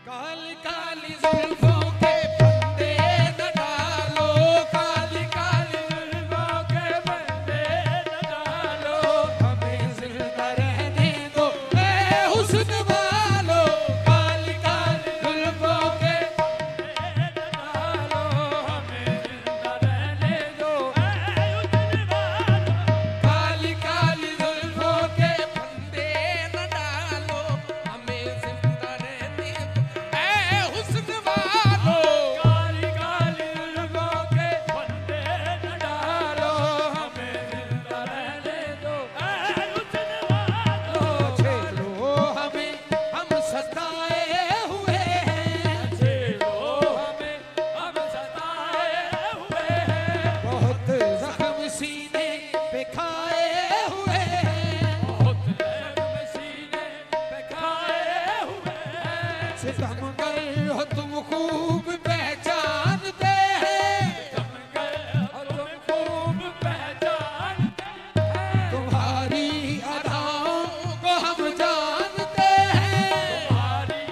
काली काली जुल्फों के फंदे न डालो, काली काली जुल्फों के फंदे न डालो, हमें जिंदा रहने दो ऐ हुस्न वालो, काली काली जुल्फों के फंदे न डालो, हमें जिंदा रहने दो ऐ हुस्न वालो, काली काली जुल्फों के फंदे न डालो, हमें जिंदा रहने दो ऐ हुस्न वालो, काली काली जुल्फों के फंदे न डालो, हमें जिंदा रहने दो ऐ हुस्न वालो, छेड़ो हमें हम सताए हुए हैं, छेड़ो हमें हम सताए हुए हैं, बहुत जख्म सीने पे खाए हुए हैं, बहुत जख्म सीने पे खाए हुए हैं, सितमगर हो तुम खूब पहचानते हैं, सितमगर हो तुम खूब पहचानते हैं, तुम्हारी अदाओं को हम जानते हैं, तुम्हारी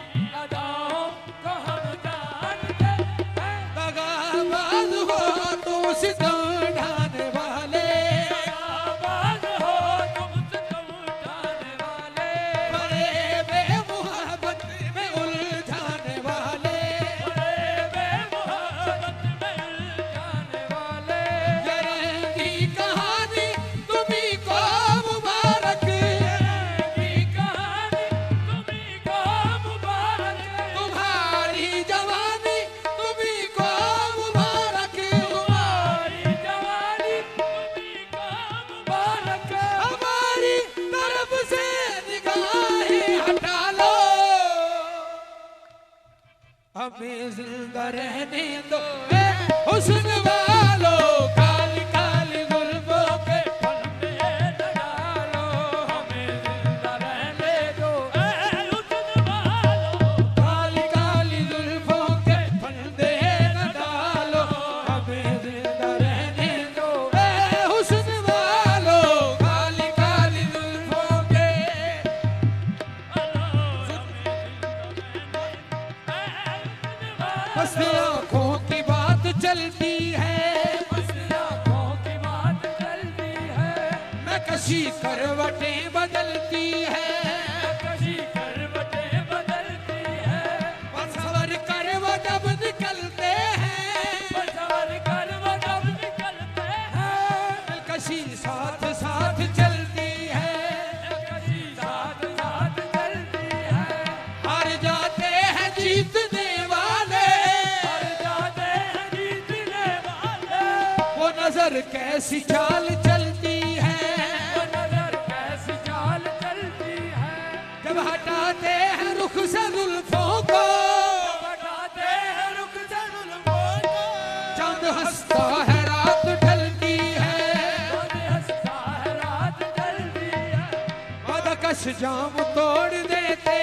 अदाओं को हम जानते हैं, दगाबाज हो तुम सितम ढाने वाले, दगाबाज हो तुम सितम ढाने वाले, बड़े बेमुहब्बत में उलझाने वाले, बड़े बेमुहब्बत में उलझाने वाले, ये रंगी कहानी तुम्हीं को मुबारक, ये रंगी कहानी तुम्हीं को मुबारक, तुम्हारी जवानी तुम्हीं को मुबारक, तुम्हारी जवानी तुम्हीं को मुबारक, हमारी तरफ से निगाहें हटा लो, हमें जिंदा रहने दो ऐ हुस्न वालो, काली काली जुल्फों के फंदे न डालो, हमें जिंदा रहने दो ऐ हुस्न वालो, काली काली जुल्फों के फंदे न डालो, हमें जिंदा रहने दो ऐ हुस्न वालो, काली काली जुल्फों के बस आँखों की बात चलती है, बस आँखों की बात चलती है, मैं कशी करवटें बदलती है, कशी करवटें बदलती है, बसवर करवट अब निकलते हैं, बसवर करवट अब निकलते हैं, कशी साथ साथ चलती है, कशी साथ साथ चलती है, हार जाते हैं जीतने वाले, हार जाते हैं जीतने वाले, वो नजर कैसी चाल चलती है, वो नजर कैसी चाल चलती है, जब हटाते हैं रुख से जुल्फों को, जब हटाते हैं रुख से जुल्फों को, चांद हंसता है रात ढलती है, चांद हंसता है रात ढलती है, बदकश जाम तोड़ देते